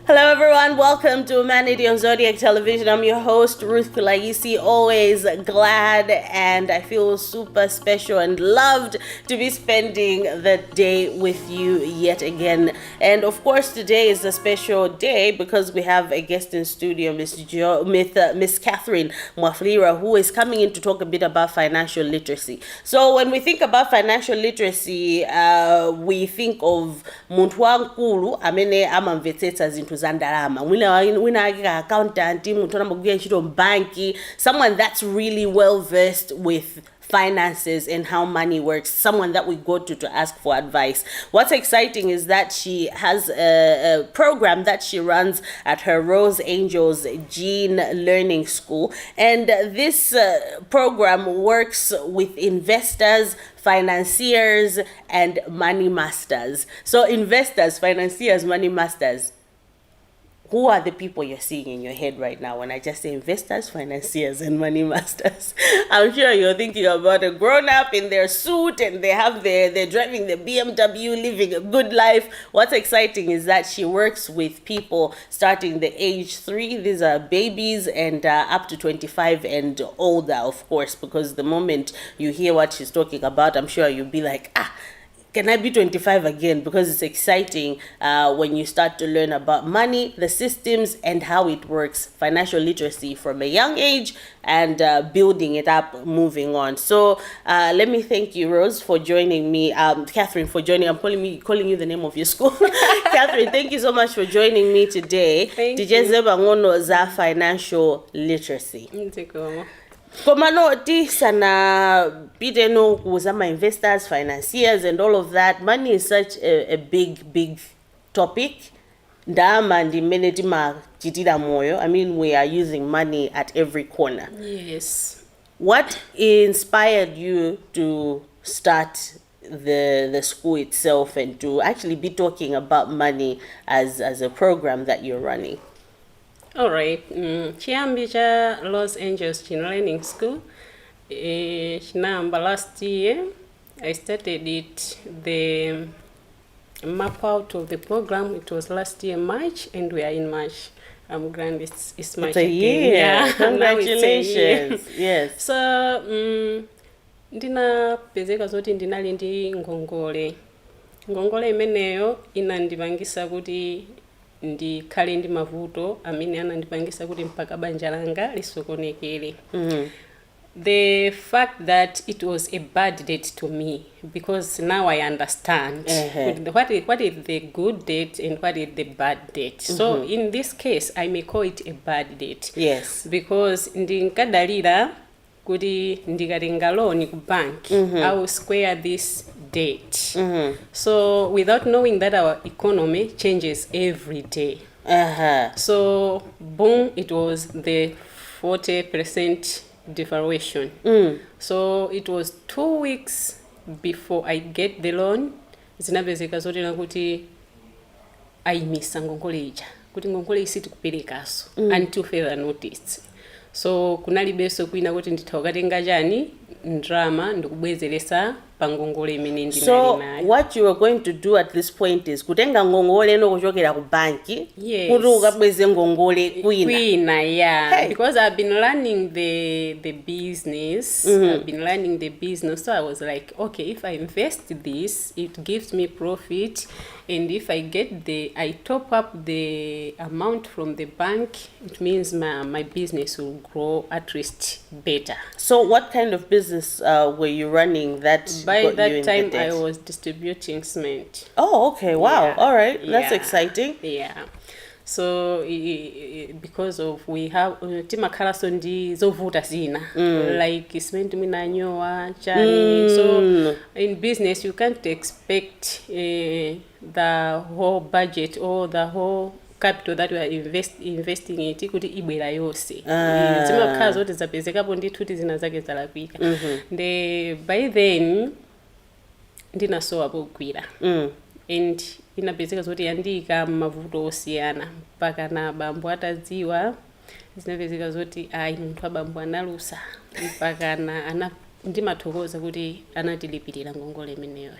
Hello everyone, welcome to Womanity on Zodiak Television. I'm your host, Ruth Kulaisi, always glad and I feel super special and loved to be spending the day with you yet again. And of course, today is a special day because we have a guest in studio, Miss Catherine Mwafulirwa, who is coming in to talk a bit about financial literacy. So when we think about financial literacy, we think of muntu wankulu amene amamvetsetsa zinthu za ndalama. Wina accountant, muntu anamugwira ntchito mbanki, someone that's really well versed with finances and how money works, someone that we go to ask for advice. What's exciting is that she has a program that she runs at her Rose Angels Gene Learning School, and this program works with investors, financiers, and money masters. So investors, financiers, money masters, who are the people you're seeing in your head right now when I just say investors, financiers, and money masters? I'm sure you're thinking about a grown-up in their suit and they're driving the BMW, living a good life. What's exciting is that she works with people starting the age 3. These are babies and up to 25 and older, of course, because the moment you hear what she's talking about, I'm sure you'll be like, can I be 25 again? Because it's exciting when you start to learn about money, the systems, and how it works. Financial literacy from a young age and building it up, moving on. So let me thank you, Rose, for joining me. Catherine, for joining. I'm calling you the name of your school. Catherine, thank you so much for joining me today. Thank you. Ngono za financial literacy. Komano sana bideno kuzama investors, financiers, and all of that. Money is such a big topic. Ndama ndi meneti ma chitira moyo. I mean, we are using money at every corner. Yes. What inspired you to start the school itself and to actually be talking about money as a program that you're running? All right. Chiyambi cha Los Angeles Gene Learning School. Last year, I started it, the map out of the program. It was last year, March, and we are in March. I'm glad it's March. It's a year. Yeah. Congratulations. Yes. So, ndina pezeka zoti ndinali ndi ngongole. Ngongole imeneyo inandipangisa kuti ndikhale ndi mavuto amene anandipangisa kuti mpaka banja langa lisokonekere. The fact that it was a bad date to me, because now I understand what is the good date and what is the bad date. So in this case, I may call it a bad date. Yes. Because ndinkadalira kuti ndikatenga loan ku bank, I will square this date. So without knowing that our economy changes every day. So boom, it was the 40% devaluation. So it was 2 weeks before I get the loan. Zinapezeka zoti nakuti ayimisa ngongole ija kuti ngongole isiti kuperekaso until further notice. So kunalibeso kwina kuti ndithawatenga chani ndrama ndikubwezeresa pangongole imene ndinali nayo. So what you are going to do at this point is kutenga ngongole eno kuchokera ku banki kuti ukabweze ngongole kwina. Yeah. Hey. Because I've been learning the business. I've been learning the business. So I was like, okay, if I invest this, it gives me profit. And if I top up the amount from the bank, it means my business will grow at least better. So what kind of business were you running that By got that you in time, the debt? I was distributing cement. Oh, okay. Wow. Yeah. All right. That's Yeah. exciting. Yeah. So because of we have timakhala ndi zovuta zina like cement minanyowa chani. So in business you can't expect the whole budget or the whole capital that we are investing it kuti ibwera yose. Zimakhala zoti zapezekapo ndithu kuti zina zake zalakwika. By then ndinasowa pogwira. And inapezeka zoti yandika mavuto osiyana mpaka na bambo atadziwa. Zinapezeka zoti munthu abambo analusa mpaka na ndimathokoza kuti anatilipirira ngongole imeneyo.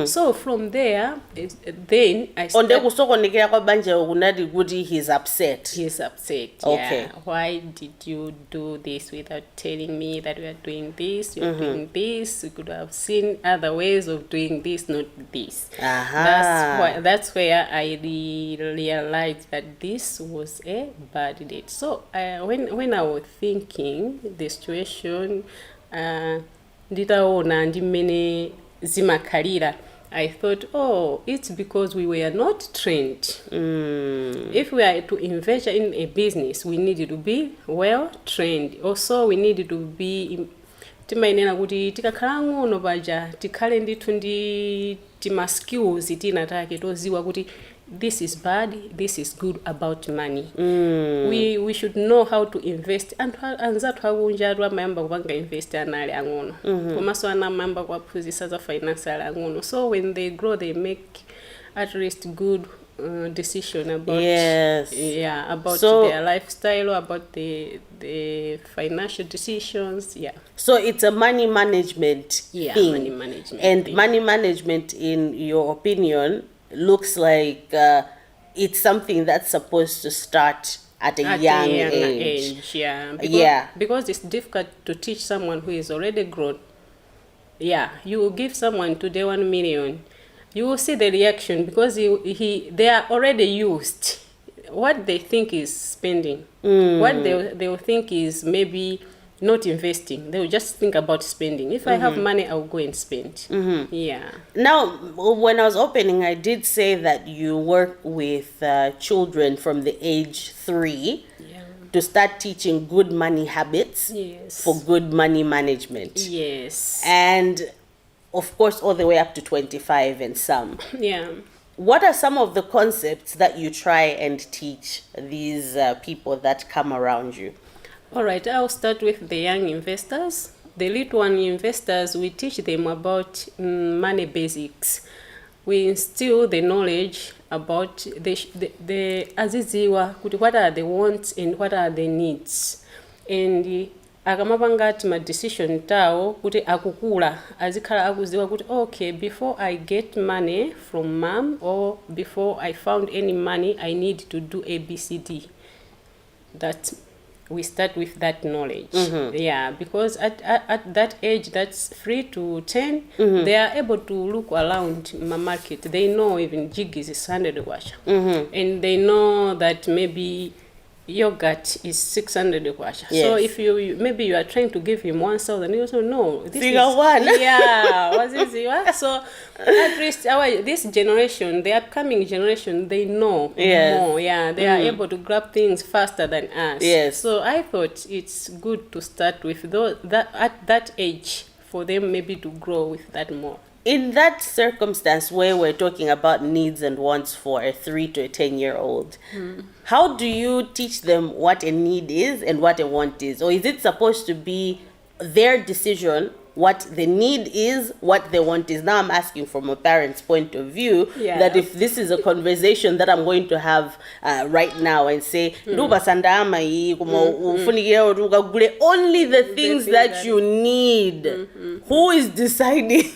So from there, then I onde kusokonekera kwa banja kunati kuti he's upset. He's upset. Okay. Yeah. Why did you do this without telling me that we are doing this? You're doing this. You could have seen other ways of doing this, not this. That's where I realized that this was a bad date. So when I was thinking the situation, nditaona ndimene zimakhalira, I thought, oh, it's because we were not trained. If we are to invest in a business, we need to be well trained. Also, we need to be timayenera kuti tikakhala ng'ono paja tikhale ndithu ndi tima skills tinatake toziwa kuti this is bad, this is good about money. We should know how to invest. Anzathu akunjatu amayamba kupanga invest anali ang'ono. Komanso anamayamba kuwaphunzitsa za finance ali ang'ono. So when they grow, they make at least good decision about about their lifestyle, about the financial decisions. So it's a money management thing. Money management. And money management, in your opinion, looks like it's something that's supposed to start at a young age. Because it's difficult to teach someone who is already grown. You give someone today 1 million, you will see the reaction because they are already used. What they think is spending, what they will think is maybe not investing. They will just think about spending. If I have money, I will go and spend. Now, when I was opening, I did say that you work with children from the age 3 to start teaching good money habits for good money management. And of course, all the way up to 25 and some. What are some of the concepts that you try and teach these people that come around you? All right, I'll start with the young investors. The little one investors, we teach them about money basics. We instill the knowledge about the aziziwa, what are the wants and what are the needs. And akamapanga ma decision tawo kuti akukula azikhala akuziwa kuti okay, before I get money from mom or before I found any money, I need to do ABCD. That we start with that knowledge. Because at that age, that's 3 to 10, they are able to look around my market. They know even jig is 100 kwacha. And they know that maybe yogurt is 600 kwacha. So if you are trying to give him 1,000, you also know this figure is one. What is it? So at least this generation, the upcoming generation, they know more. They are able to grab things faster than us. So I thought it's good to start with that at that age for them maybe to grow with that more. In that circumstance where we're talking about needs and wants for a 3 to a 10-year-old, how do you teach them what a need is and what a want is? Or is it supposed to be their decision what the need is, what they want is? Now I'm asking from a parent's point of view, that if this is a conversation that I'm going to have right now and say, only the things that you need, who is deciding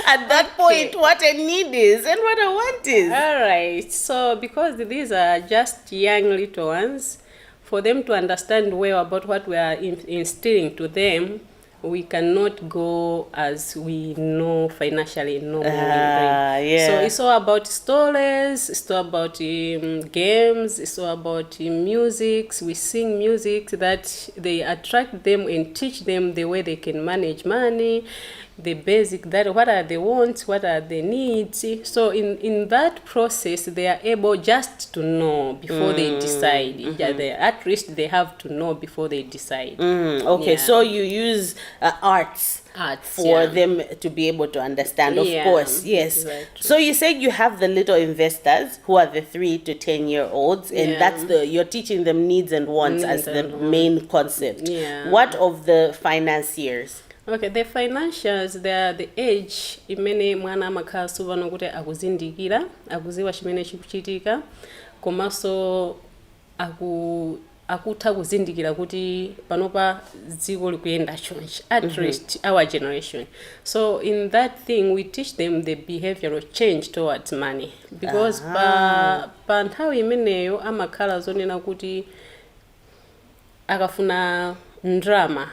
at that point what a need is and what a want is? All right, so because these are just young little ones, for them to understand well about what we are instilling to them, we cannot go as we know financially normally. So it's all about stories, it's all about games, it's all about music. We sing music that they attract them and teach them the way they can manage money, the basic, that what are the wants, what are the needs. So in that process, they are able just to know before they decide. At least they have to know before they decide. So you use arts for them to be able to understand, of course. Exactly. So you said you have the little investors who are the 3 to 10-year-olds, and that's you're teaching them needs and wants as the main concept. What of the financiers? Okay, the financials, they are the age imene mwana amakhala supano kuti akuzindikira, akuziwa chimene chikuchitika, komanso akutha kuzindikira kuti panopa dziko likuyenda chonchi, at least our generation. So in that thing we teach them the behavioral change towards money, because pa nthawi imeneyo amakhala zonena kuti akafuna ndrama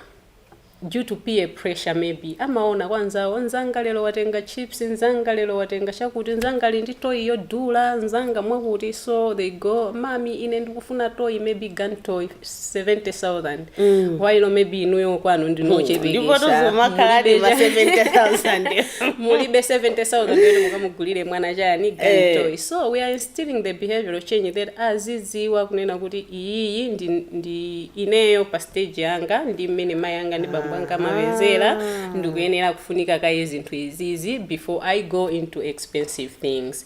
due to peer pressure, maybe amaona kwanza nzanga lero watenga chips, nzanga lero watenga chakuti, nzanga ali ndi toy yodula, nzanga mwakuti, so they go, mami ine ndikufuna toy, maybe gun toy 70,000 while maybe inuyo kwanu ndinochepekesha ndipo tuzomakhaladi ma 70,000 mulibe 70,000 ndipo mukamugulire mwana chani gun toy. So we are instilling the behavioral change that aziziwa kunena kuti iyi ndi ineyo pa stage yanga, ndi mmene mai yanga ndi bambo anga mawezera, ndikuyenera kufunika kaye zinthu izizi before I go into expensive things.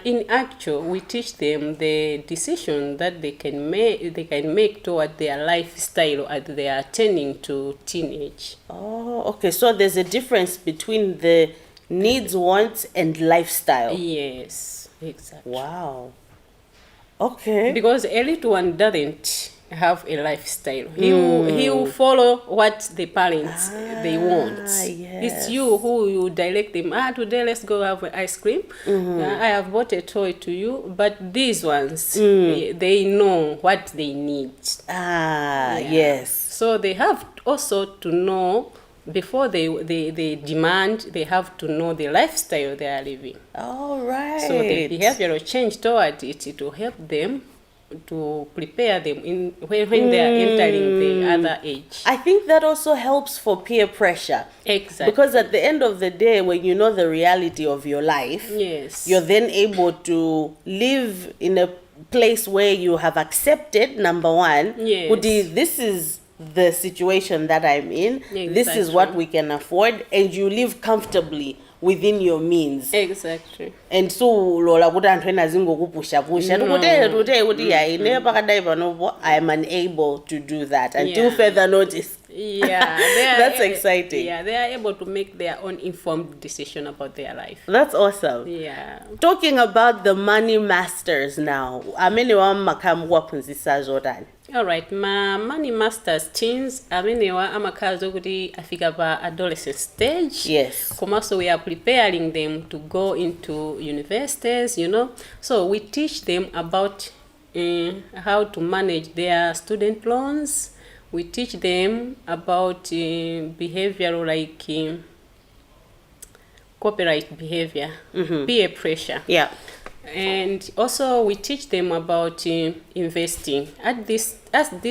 In actual, we teach them the decision that they can make toward their lifestyle as they are turning to teenage. Oh, okay. So there's a difference between the needs, wants, and lifestyle. Yes, exactly. Wow. Okay. Because a little one doesn't have a lifestyle. He will follow what the parents they want. Yes. It's you who you direct them. Today let's go have ice cream. I have bought a toy to you, but these ones they know what they need. Yes. So they have also to know, before they demand, they have to know the lifestyle they are living. All right. So the behavioral change toward it will help them to prepare them when they are entering the other age. I think that also helps for peer pressure. Exactly. Because at the end of the day, when you know the reality of your life, yes, you're then able to live in a place where you have accepted, number one, yes, this is the situation that I'm in, exactly, this is what we can afford, and you live comfortably within your means. Exactly. And so lola kuti anthu ena zingokupusha tukuteye kuti ine pakadai panopo I am unable to do that until further notice. Yeah, that's exciting. Yeah, they are able to make their own informed decision about their life. That's awesome. Yeah. Talking about the money masters now, amene wamakamu waphunzitsa zotani? All right, my money masters teens amenewa amakhala zokuti afika pa adolescent stage. Yes. Also we are preparing them to go into universities, you know. So we teach them about how to manage their student loans. We teach them about behavioral, like copyright behavior, peer pressure. Yeah. And also we teach them about investing. At this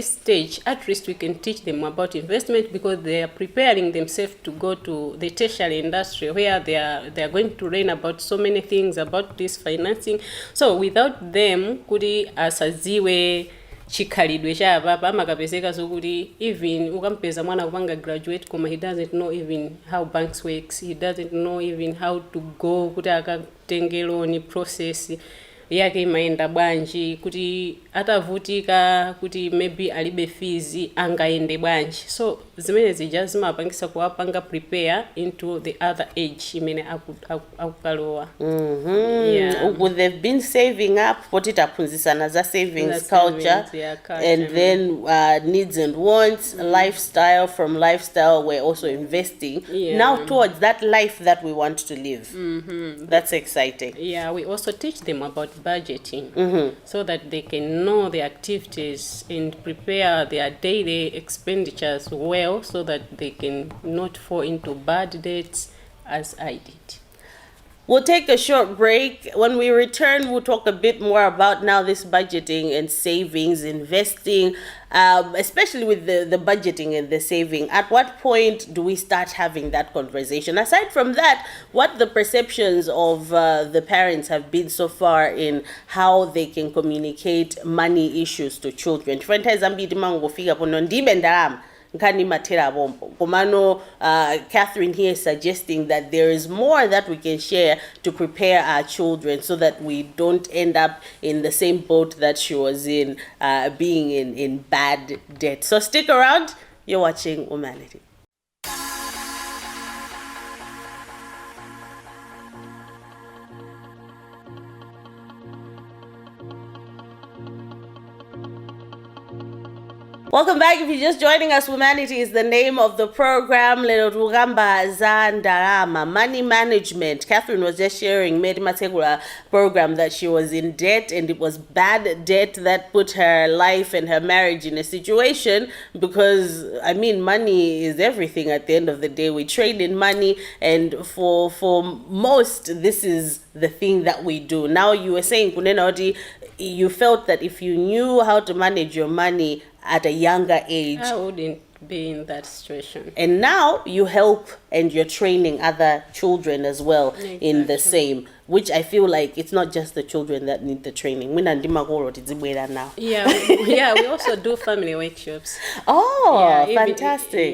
stage, at least we can teach them about investment, because they are preparing themselves to go to the tertiary industry, where they are going to learn about so many things about this financing. So without them, kuti asaziwe chikhalidwe cha papa amakapezeka zokuti even ukampeza mwana kupanga graduate koma he doesn't know even how banks works, he doesn't know even how to go kuti akatenge loan process yake imaenda bwanji, kuti atavutika kuti maybe alibe fees angaende bwanji. So zimene zija zimapangisa kuwapanga prepare into the other age imene akukalowa. They've been saving up, what taphunzisana za savings culture, and then needs and wants, lifestyle. From lifestyle we're also investing now towards that life that we want to live. That's exciting. Yeah, we also teach them about budgeting, so that they can know the activities and prepare their daily expenditures well, so that they can not fall into bad debts as I did. We'll take a short break. When we return, we'll talk a bit more about now this budgeting and savings, investing, especially with the budgeting and the saving. At what point do we start having that conversation? Aside from that, what the perceptions of the parents have been so far in how they can communicate money issues to children. Catherine here is suggesting that there is more that we can share to prepare our children, so that we don't end up in the same boat that she was in, being in bad debt. So stick around. You're watching Womanity. Welcome back. If you're just joining us, Womanity is the name of the program. Lero Rugamba Zandarama, money management. Catherine was just sharing Mary Mategula program that she was in debt, and it was bad debt that put her life and her marriage in a situation because, I mean, money is everything at the end of the day. We trade in money, and for most, this is the thing that we do. Now, you were saying, Kunena Odi, you felt that if you knew how to manage your money at a younger age, I wouldn't be in that situation. And now you help and you're training other children as well. Exactly. In the same, which I feel like it's not just the children that need the training. Now. Yeah, we also do family workshops. Oh, yeah, fantastic.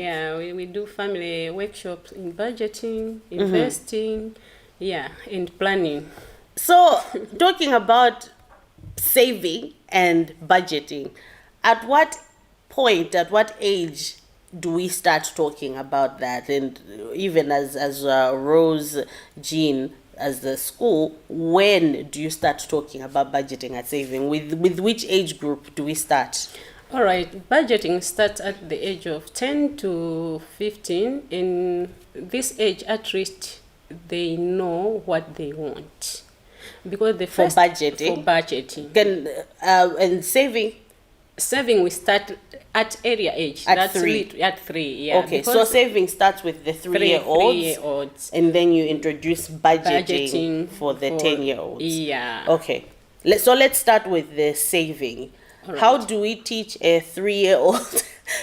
We do family workshops in budgeting, investing, and planning. So, talking about saving and budgeting, at what point, at what age do we start talking about that? And even as Rose, Jean, as the school, when do you start talking about budgeting and saving? With which age group do we start? All right, budgeting starts at the age of 10 to 15. In this age, at least they know what they want. Because the first for budgeting. And saving we start at area age. At 3. At 3, yeah. Okay, so saving starts with the 3-year-olds, and then you introduce budgeting for the 10-year-olds. Yeah. Okay, let's start with the saving. Right. How do we teach a 3-year-old,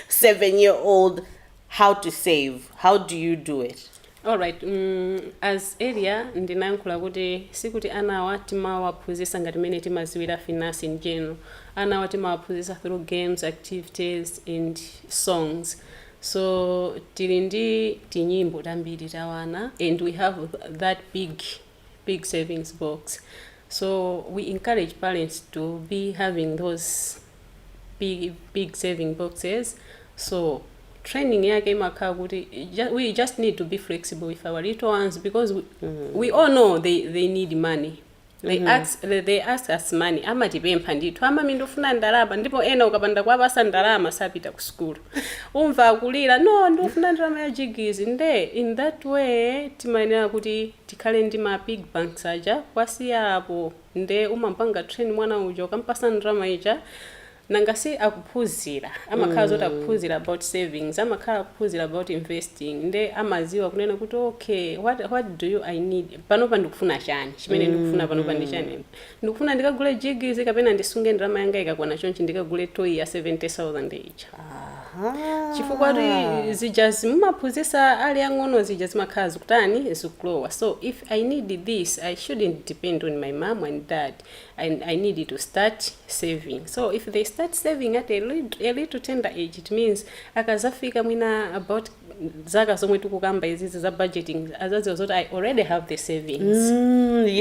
7-year-old how to save? How do you do it? All right, as area ndinankula kuti sikuti ana awati mawaphunzisa ngati mene timaziwira finance in general. Ana awati mawaphunzisa through games, activities and songs. So tili ndi tinyimbo tambiri tawana, and we have that big savings box. So we encourage parents to be having those big saving boxes. So training yake imakhala kuti we just need to be flexible with our little ones, because we all know they need money. They ask us money. Amatipempha ndithu amami ndofuna ndalama, ndipo ena ukapanda kwapasa ndalama sapita ku school. Umva akulira no ndofuna ndalama ya jigizi. Nde in that way timayenera kuti tikhale ndi ma big banks aja kwasiya apo. Nde umampanga train mwana uja ukampasa ndalama ija nangasi akuphunzira amakhala zoti akuphunzira about savings, amakhala akuphunzira about investing, nde amaziwa kunena kuti okay, what do I need panopa ndikufuna chani chimene ndikufuna panopa ndi chani, ndikufuna ndikagule jigizi kapena ndisunge ndalama yanga ikakwana chonchi ndikagule toy ya 70,000 ija. Chifukwa kuti zijazi mumaphunzisa ali ang'ono zija zimakhala zikutani zikulowa. So if I need this, I shouldn't depend on my mom and dad, and I need to start saving. So if they start saving at a little tender age, it means akazafika mwina about zaka zomwe tikukamba izizi za budgeting azaziwa zoti I already have the savings. Yes.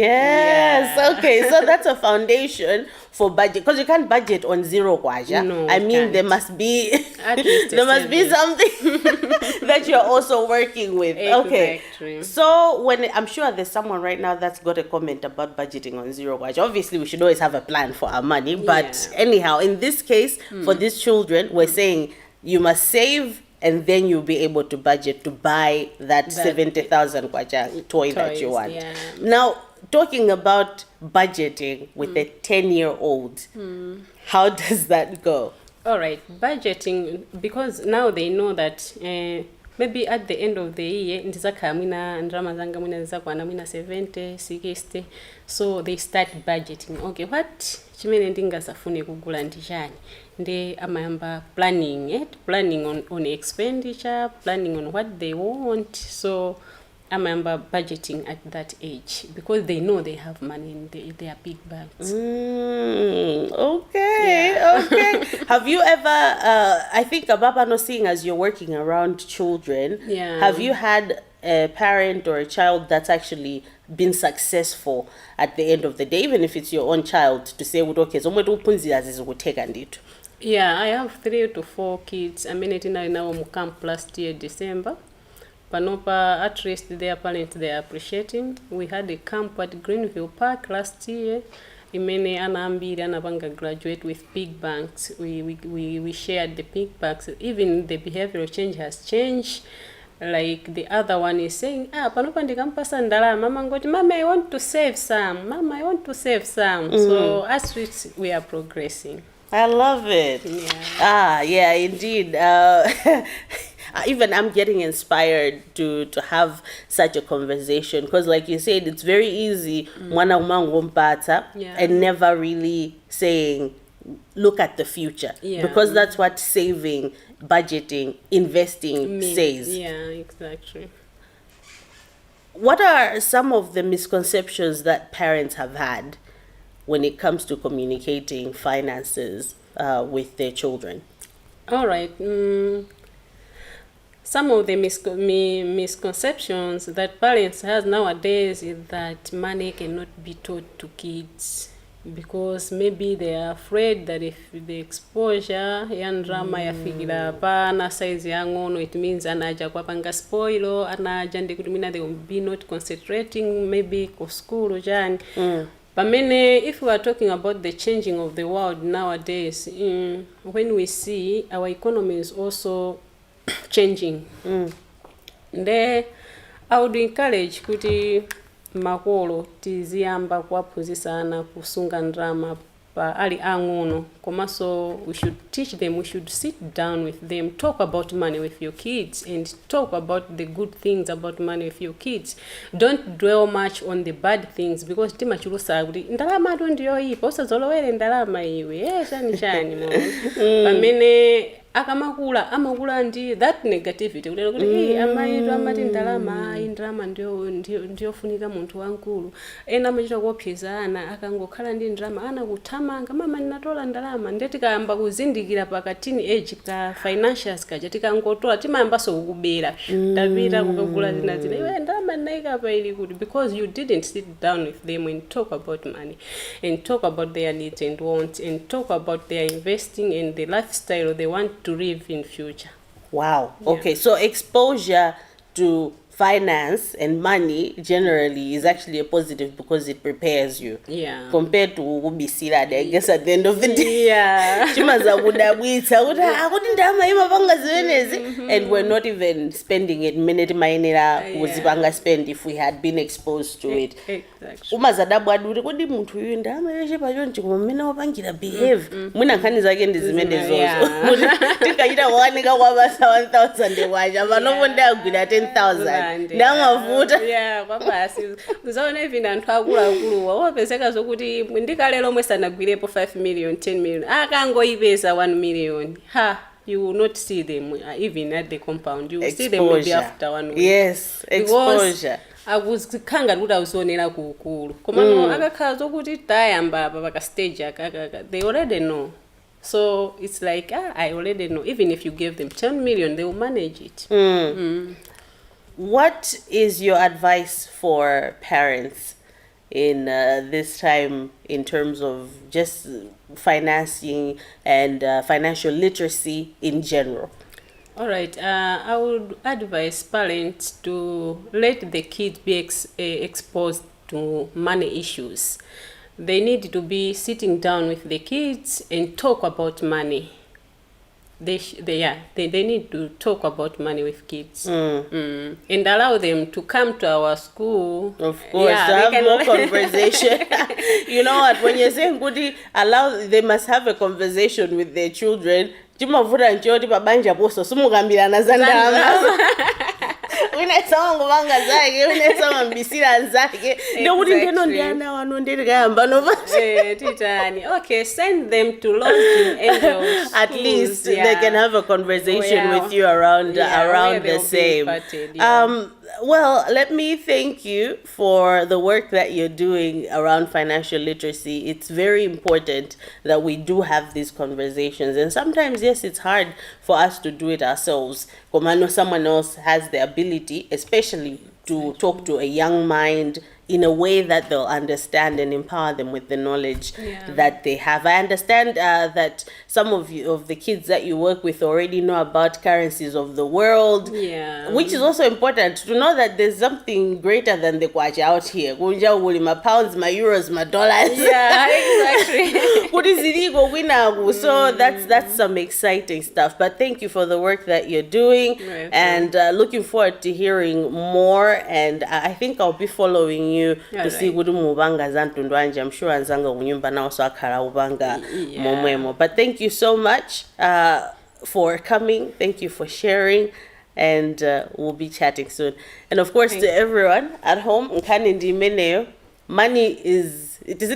Yeah. Okay, so that's a foundation for budget, because you can't budget on zero kwaja. No, I mean, there must be be something that you're also working with. Exactly. Okay, so I'm sure there's someone right now that's got a comment about budgeting on zero kwaja. Obviously we should always have a plan for our money, but anyhow, in this case, for these children, we're saying you must save, and then you'll be able to budget to buy that 70,000 kwacha toy that you want. Yeah. Now, talking about budgeting with a 10-year-old, how does that go? All right, budgeting, because now they know that maybe at the end of the year ndizakhala mwina ndalama zanga mwina zizakwana mwina 70, 60, so they start budgeting. Okay, what chimene ndingazafune kugula ndi chani? They amayamba planning on expenditure, planning on what they want. So amayamba budgeting at that age, because they know they have money in their big banks. Okay. Have you ever, I think Ababa no seeing as you're working around children, have you had a parent or a child that's actually been successful at the end of the day, even if it's your own child, to say, okay, so yeah, I have 3 to 4 kids. I mean, it now camp last year December. Panopa, at least their parents, they are appreciating. We had a camp at Greenville Park last year, imene ana ambiri anapanga graduate with big banks. We shared the big banks. Even the behavioral change has changed. Like the other one is saying, panopa ndikampasa ndalama, mama ngoti, mama, I want to save some. Mama, I want to save some. So as we are progressing. I love it. Yeah. Yeah, indeed. Even I'm getting inspired to have such a conversation, because like you said, it's very easy mwana umango mpata and never really saying, look at the future, because that's what saving, budgeting, investing says. Yeah, exactly. What are some of the misconceptions that parents have had when it comes to communicating finances with their children? All right. Some of the misconceptions that parents have nowadays is that money cannot be taught to kids, because maybe they are afraid that if the exposure yandrama yafikira pana size yangono, it means anaja kwapanga spoilo, anaja ndikutumina they will be not concentrating maybe ko school jani. But if we are talking about the changing of the world nowadays, when we see our economy is also changing, I would encourage kuti makolo tiziyamba kuwaphunzitsa ana kusunga ndrama pa ali ang'ono. Komanso we should teach them, we should sit down with them, talk about money with your kids, and talk about the good things about money with your kids. Don't dwell much on the bad things, because timachulusa kuti ndalama tu ndiyo ipo, usazolowere ndalama iwe, chani mo. Pamene amakula ndi that negativity, kuti amaitu amati ndalama ndiyo funika munthu wankulu. Ena amachita kuopsezana, akangokhala ndi ndalama ana kuthamanga, mama ndinatola ndalama. Ndeti kayamba kuzindikira pakatini age ka financials kaja tikangotola timayambaso kukubera. Tapita kukagula zina iwe ndalama ndinaika pa ili kuti, because you didn't sit down with them and talk about money, and talk about their needs and wants, and talk about their investing and the lifestyle they want to live in future. Wow. Okay, so exposure to finance and money generally is actually a positive, because it prepares you. Yeah. Compared to ubisira, I guess at the end of the day. Yeah. And we're not even spending it minute mainera uzibanga spend if we had been exposed to it. Exactly. Umazadabu aduri kodi muntu uyu ndama yeshe pachonchi kumina wapangira behave. Mwina nkhani zake ndizimene zozo. Tikachita kuwanika kwabasa 1,000 waja vanopo ndagwira 10,000. Ndamavuta. Yeah, kwabasi. Uzaona even anthu akulu wapezeka zokuti ndikalelo mwesanagwirepo 5 million, 10 million. Akangoipeza 1 million. You will not see them even at the compound. You will see them maybe after 1 week. Yes, exposure. Akuzikhanga kuti awusonera kukulu. Komano akakhala zokuti tayamba paka stage they already know. So it's like, I already know. Even if you give them 10 million, they will manage it. What is your advice for parents in this time in terms of just financing and financial literacy in general? All right. I would advise parents to let the kids be exposed to money issues. They need to be sitting down with the kids and talk about money. They need to talk about money with kids and allow them to come to our school. Of course, to have more conversation. You know what? When you're saying goody, they must have a conversation with their children. Chimavura nchoti pabanja poso sumugambirana zandama. Unesongo banga zake, unesongo mbisira zake. Ndokuti ndeno ndiana wano ndirigamba no. Titani. Okay, send them to Lodging Angels. At least they can have a conversation with you around the same. Well, let me thank you for the work that you're doing around financial literacy. It's very important that we do have these conversations. And sometimes, yes, it's hard for us to do it ourselves. Because I know someone else has the ability, especially to talk to a young mind, in a way that they'll understand and empower them with the knowledge that they have. I understand that some of the kids that you work with already know about currencies of the world, which is also important to know that there's something greater than the kwacha out here. My pounds, my euros, my dollars. Yeah, exactly. What is illegal? So that's some exciting stuff. But thank you for the work that you're doing, and looking forward to hearing more. And I think I'll be following you to see gudu mubanga zantundu anje. I'm sure anzanga unyumba na also akara ubanga momwemo. But thank you so much for coming. Thank you for sharing, and we'll be chatting soon. And of course, to everyone at home,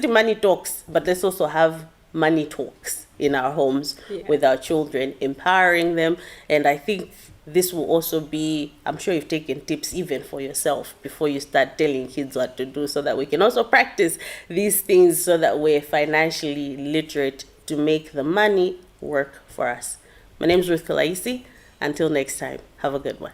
money talks, but let's also have money talks in our homes with our children, empowering them. And I think this will also be, I'm sure you've taken tips even for yourself before you start telling kids what to do, so that we can also practice these things so that we're financially literate to make the money work for us. My name is Ruth Kalaisi. Until next time, have a good one.